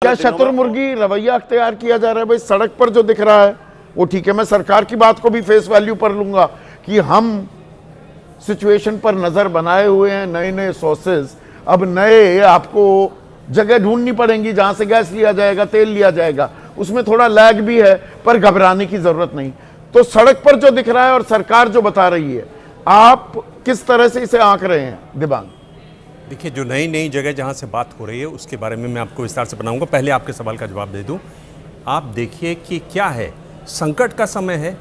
क्या शतुर्मुर्गी रवैया अख्तियार किया जा रहा है? भाई सड़क पर जो दिख रहा है वो ठीक है, मैं सरकार की बात को भी फेस वैल्यू पर लूंगा कि हम सिचुएशन पर नजर बनाए हुए हैं, नए नए सोर्सेज, अब नए आपको जगह ढूंढनी पड़ेंगी जहां से गैस लिया जाएगा, तेल लिया जाएगा, उसमें थोड़ा लैग भी है, पर घबराने की जरूरत नहीं। तो सड़क पर जो दिख रहा है और सरकार जो बता रही है, आप किस तरह से इसे आंक रहे हैं दिबांग? देखिए, जो नई नई जगह जहाँ से बात हो रही है उसके बारे में मैं आपको विस्तार से बनाऊंगा। पहले आपके सवाल का जवाब दे दूं। आप देखिए कि क्या है, संकट का समय है।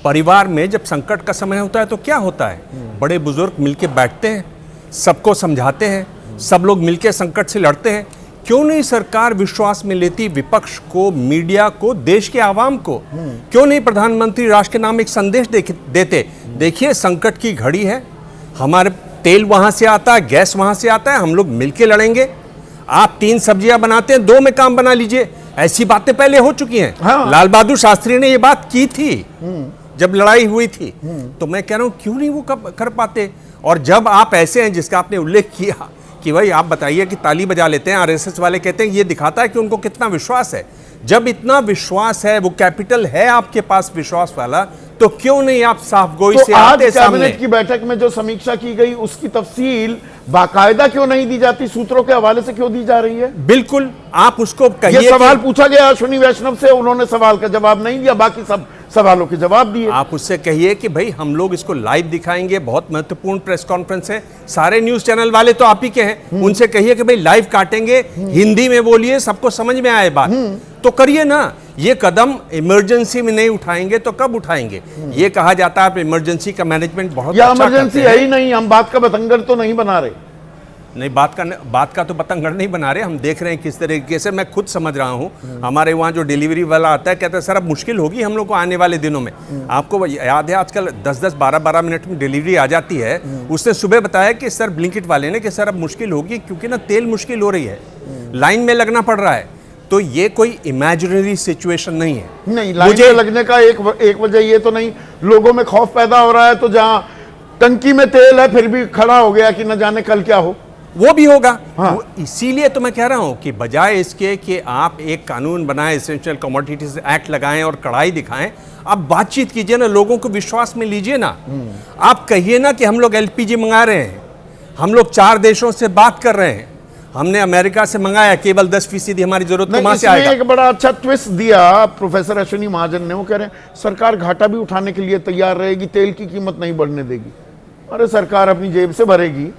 परिवार में जब संकट का समय होता है तो क्या होता है, बड़े बुजुर्ग मिलके बैठते हैं, सबको समझाते हैं, सब लोग मिलके संकट से लड़ते हैं। क्यों नहीं सरकार विश्वास में लेती विपक्ष को, मीडिया को, देश के आवाम को? क्यों नहीं प्रधानमंत्री राष्ट्र के नाम एक संदेश देते? देखिए, संकट की घड़ी है, हमारे तेल वहां से आता है, गैस वहां से आता है, हम लोग मिलके लड़ेंगे। आप 3 सब्जियां बनाते हैं, 2 में काम बना लीजिए। ऐसी बातें पहले हो चुकी हैं। हाँ। लाल बहादुर शास्त्री ने ये बात की थी जब लड़ाई हुई थी। तो मैं कह रहा हूं क्यों नहीं वो कर पाते? और जब आप ऐसे हैं जिसका आपने उल्लेख किया कि भाई आप बताइए कि ताली बजा लेते हैं, आरएसएस वाले कहते हैं, ये दिखाता है कि उनको कितना विश्वास है। जब इतना विश्वास है, वो कैपिटल है आपके पास विश्वास वाला, तो क्यों नहीं आप साफगोई से आते सामने? कैबिनेट की बैठक में जो समीक्षा की गई उसकी तफसील बाकायदा क्यों नहीं दी जाती? सूत्रों के हवाले से क्यों दी जा रही है? बिल्कुल, आप उसको कहिए। ये सवाल पूछा गया अश्विनी वैष्णव से, उन्होंने सवाल का जवाब नहीं दिया, बाकी सब सवालों के जवाब दिए। आप उससे कहिए कि भाई हम लोग इसको लाइव दिखाएंगे, बहुत महत्वपूर्ण प्रेस कॉन्फ्रेंस है, सारे न्यूज चैनल वाले तो आप ही के हैं, उनसे कहिए कि भाई लाइव काटेंगे, हिंदी में बोलिए, सबको समझ में आए बात, तो करिए ना। ये कदम इमरजेंसी में नहीं उठाएंगे तो कब उठाएंगे? ये कहा जाता है इमरजेंसी का मैनेजमेंट बहुत अच्छा करते हैं। इमरजेंसी है ही नहीं, हम बात का बतंगड़ तो नहीं बना रहे। नहीं, बात का तो बतंगड़ नहीं बना रहे, हम देख रहे हैं किस तरीके से। मैं खुद समझ रहा हूँ, हमारे वहाँ जो डिलीवरी वाला आता है कहता है सर अब मुश्किल होगी हम लोग को आने वाले दिनों में। आपको याद है आजकल 10-10, 12-12 मिनट में डिलीवरी आ जाती है। उसने सुबह बताया कि सर ब्लिंकिट वाले ने कि सर अब मुश्किल होगी क्योंकि ना तेल मुश्किल हो रही है, लाइन में लगना पड़ रहा है। तो ये कोई इमेजिनरी सिचुएशन नहीं है। नहीं, लाइन में लगने का एक वजह ये तो नहीं, लोगों में खौफ पैदा हो रहा है, तो जहां टंकी में तेल है फिर भी खड़ा हो गया कि न जाने कल क्या हो, वो भी होगा। हाँ। इसीलिए तो मैं कह रहा हूं कि बजाय इसके कि आप एक कानून बनाएं, एसेंशियल कमोडिटीज एक्ट लगाएं और कड़ाई दिखाएं, आप बातचीत कीजिए ना, लोगों को विश्वास में लीजिए ना। आप कहिए ना कि हम लोग एलपीजी मंगा रहे हैं, हम लोग 4 देशों से बात कर रहे हैं, हमने अमेरिका से मंगाया, केवल 10% हमारी जरूरत तो वहां से आएगा। एक बड़ा अच्छा ट्विस्ट दिया प्रोफेसर अश्विनी महाजन ने, वो कह रहे हैं सरकार घाटा भी उठाने के लिए तैयार रहेगी, तेल की कीमत नहीं बढ़ने देगी। अरे सरकार अपनी जेब से भरेगी,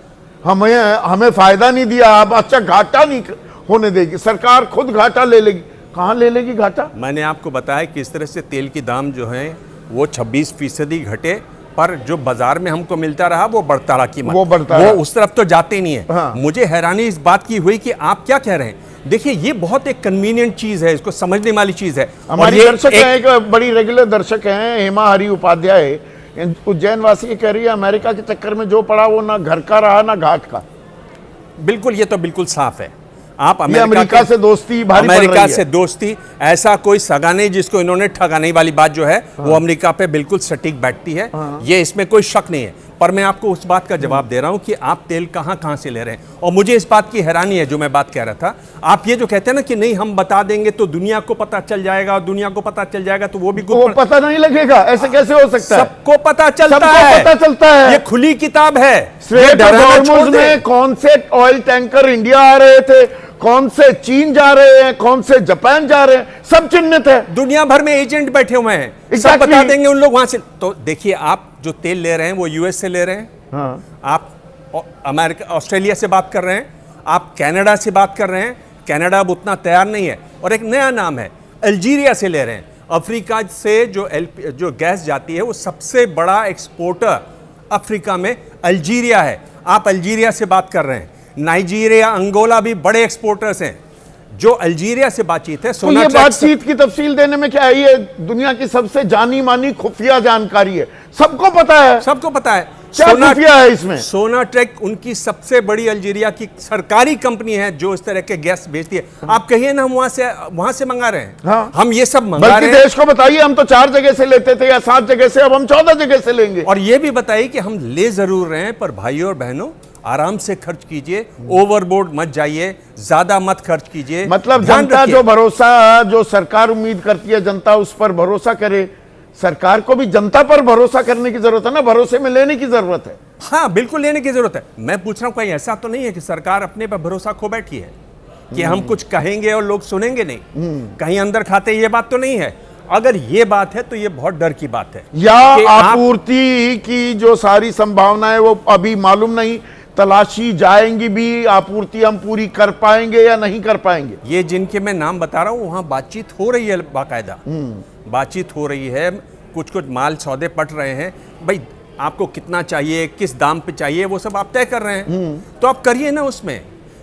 हमें फायदा नहीं दिया, अब अच्छा घाटा नहीं होने देगी, सरकार खुद घाटा ले लेगी। कहां ले लेगी घाटा? मैंने आपको बताया कि इस तरह से तेल की दाम जो है वो 26% घटे, पर जो बाजार में हमको मिलता रहा वो बढ़ता रहा कीमत, वो उस तरफ तो जाते नहीं है। हाँ। मुझे हैरानी इस बात की हुई कि आप क्या कह रहे हैं। देखिए, ये बहुत एक कन्वीनियंट चीज है, इसको समझने वाली चीज है। हमारी दर्शक एक बड़ी रेगुलर दर्शक हैं, हेमा हरि उपाध्याय, उज्जैन वासी, कह रही है अमेरिका के चक्कर में जो पड़ा वो ना घर का रहा ना घाट का। बिल्कुल, ये तो बिल्कुल साफ है। आप अमेरिका से दोस्ती, अमेरिका से दोस्ती, ऐसा कोई सगा नहीं जिसको इन्होंने ठगाने वाली बात जो है वो अमेरिका पे बिल्कुल सटीक बैठती है। ये इसमें कोई शक नहीं है। पर मैं आपको उस बात का जवाब दे रहा हूं कि आप तेल कहां से ले रहे हैं। और मुझे इस बात की हैरानी है, जो मैं बात कह रहा था, आप ये जो कहते हैं ना कि नहीं हम बता देंगे तो दुनिया को पता चल जाएगा, और दुनिया को पता चल जाएगा तो वो भी पता नहीं लगेगा, ऐसे कैसे हो सकता है? सबको पता चलता है, ये खुली किताब है। में कौन से ऑयल टैंकर इंडिया आ रहे थे, कौन से चीन जा रहे हैं, कौन से जापान जा रहे हैं, सब चिन्हित है। दुनिया भर में एजेंट बैठे हुए हैं, सब बता देंगे उन लोग वहां से। तो देखिए, आप जो तेल ले रहे हैं वो यूएस से ले रहे हैं। हाँ। आप अमेरिका, ऑस्ट्रेलिया से बात कर रहे हैं, आप कनाडा से बात कर रहे हैं। कनाडा अब उतना तैयार नहीं है। और एक नया नाम है, अल्जीरिया से ले रहे हैं। अफ्रीका से जो गैस जाती है वो सबसे बड़ा एक्सपोर्टर अफ्रीका में अल्जीरिया है। आप अल्जीरिया से बात कर रहे हैं। नाइजीरिया, अंगोला भी बड़े एक्सपोर्टर्स हैं। जो अल्जीरिया से बातचीत है, तो ये बातचीत की तफसील देने में क्या है? ये दुनिया की सबसे जानी मानी खुफिया जानकारी है, सबको पता है, सबको पता है। क्या खुफिया है इसमें? सोनाट्रेक उनकी सबसे बड़ी अल्जीरिया की सरकारी कंपनी है जो इस तरह के गैस बेचती है। आप कहिए ना हम वहां से मंगा रहे हैं। हाँ। हम ये सब मंगा रहे हैं। देश को बताइए, हम तो 4 जगह से लेते थे या 7 जगह से, अब हम 14 जगह से लेंगे। और ये भी बताइए कि हम ले जरूर रहे हैं, पर भाइयों और बहनों आराम से खर्च कीजिए, ओवरबोर्ड मत जाइए, ज्यादा मत खर्च कीजिए। मतलब ध्यान जनता रखिए। जो भरोसा, जो सरकार उम्मीद करती है जनता उस पर भरोसा करे। सरकार को भी जनता पर भरोसा करने की जरूरत है ना, भरोसे में लेने की जरूरत है। हाँ, बिल्कुल लेने की जरूरत है। मैं पूछ रहा हूं कहीं ऐसा तो नहीं है कि सरकार अपने पर भरोसा खो बैठी है कि हम कुछ कहेंगे और लोग सुनेंगे नहीं, कहीं अंदर खाते ये बात तो नहीं है। अगर ये बात है तो ये बहुत डर की बात है। या कि आप- आपूर्ति की जो सारी संभावनाएं वो अभी मालूम नहीं, तलाशी जाएंगी भी, आपूर्ति हम पूरी कर पाएंगे या नहीं कर पाएंगे। ये जिनके मैं नाम बता रहा हूं वहां बातचीत हो रही है, बाकायदा बातचीत हो रही है, कुछ कुछ माल सौदे पट रहे हैं। भाई आपको कितना चाहिए, किस दाम पे चाहिए, वो सब आप तय कर रहे हैं, तो आप करिए ना। उसमें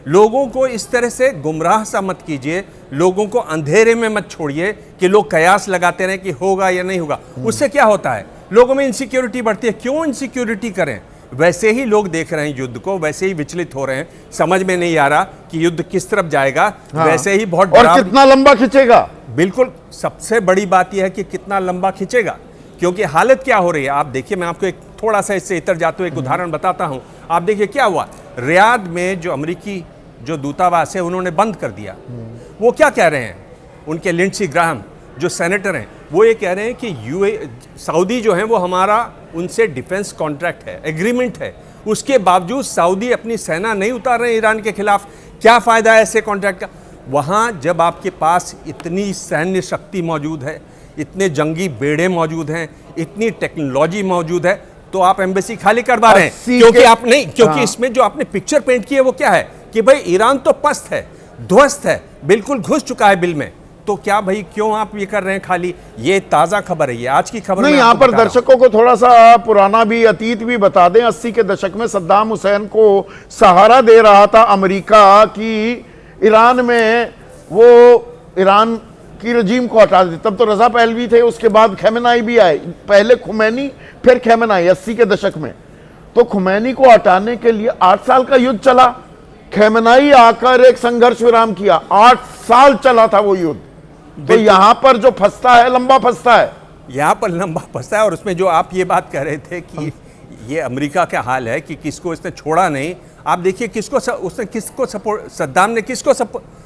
लोगों को इस तरह से गुमराह सा मत कीजिए, लोगों को अंधेरे में मत छोड़िए कि लोग कयास लगाते रहें कि होगा या नहीं होगा। उससे क्या होता है, लोगों में इनसिक्योरिटी बढ़ती है। क्यों इनसिक्योरिटी करें? वैसे ही लोग देख रहे हैं युद्ध को, वैसे ही विचलित हो रहे हैं, समझ में नहीं आ रहा कि युद्ध किस तरफ जाएगा। हाँ। वैसे ही बहुत और डराव- कितना लंबा खिंचेगा। बिल्कुल, सबसे बड़ी बात यह है कि कितना लंबा खिंचेगा, क्योंकि हालत क्या हो रही है आप देखिए। मैं आपको एक थोड़ा सा इससे इतर जाते हुए एक उदाहरण बताता हूं। आप देखिए क्या हुआ, रियाद में जो अमेरिकी जो दूतावास है उन्होंने बंद कर दिया। वो क्या कह रहे हैं, उनके लिंडसी ग्राहम जो सेनेटर हैं, वो ये कह रहे हैं कि सऊदी जो है वो हमारा उनसे डिफेंस कॉन्ट्रैक्ट है, एग्रीमेंट है, उसके बावजूद सऊदी अपनी सेना नहीं उतार रहे हैं ईरान के खिलाफ। क्या फायदा है ऐसे कॉन्ट्रैक्ट का? वहाँ जब आपके पास इतनी सैन्य शक्ति मौजूद है, इतने जंगी बेड़े मौजूद हैं, इतनी टेक्नोलॉजी मौजूद है, तो आप एम्बेसी खाली करवा रहे हैं। क्योंकि आप नहीं, क्योंकि इसमें जो आपने पिक्चर पेंट की है वो क्या है कि भाई ईरान तो पस्त है, ध्वस्त है, बिल्कुल घुस चुका है बिल में। तो क्या भाई क्यों आप ये कर रहे हैं खाली? ये ताजा खबर है, ये आज की खबर नहीं, मैं यहाँ आपको पर बता रहा हूं। दर्शकों को थोड़ा सा पुराना भी अतीत भी बता दें। 80 के दशक में सद्दाम हुसैन को सहारा दे रहा था अमेरिका कि ईरान में वो ईरान की रजीम को हटा दे। तब तो रजा पहलवी थे, उसके बाद खैमेनाई भी आए, पहले खुमैनी फिर खैमेनाई 80 के दशक में। तो खुमैनी को हटाने के लिए 8 साल का युद्ध चला। खैमेनाई आकर एक संघर्ष विराम किया, 8 साल चला था वो युद्ध। तो यहां पर जो फंसता है लंबा फंसता है, यहाँ पर लंबा फंसा है। और उसमें जो आप ये बात कह रहे थे कि ये अमेरिका का हाल है कि किसको इसने छोड़ा नहीं। आप देखिए उसने किसको सपोर्ट,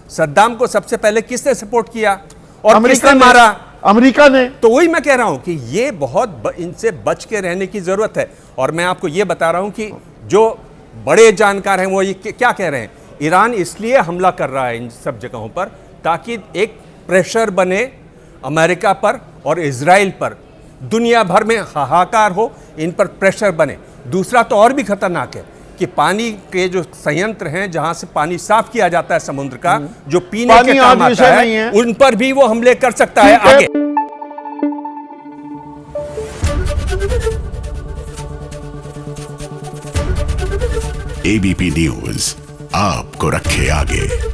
सद्दाम को सबसे पहले किसने सपोर्ट किया और अमेरिका किसने ने मारा? अमेरिका ने। तो वही मैं कह रहा हूं कि ये बहुत इनसे बच के रहने की जरूरत है। और मैं आपको ये बता रहा हूं कि जो बड़े जानकार हैं वो ये क्या कह रहे हैं, ईरान इसलिए हमला कर रहा है इन सब जगहों पर ताकि एक प्रेशर बने अमेरिका पर और इजराइल पर, दुनिया भर में हाहाकार हो, इन पर प्रेशर बने। दूसरा तो और भी खतरनाक है कि पानी के जो संयंत्र हैं जहां से पानी साफ किया जाता है समुद्र का, जो पीने पानी के काम आज आता विषय नहीं है, है। उन पर भी वो हमले कर सकता है ठीक है। आगे। एबीपी न्यूज आपको रखे आगे।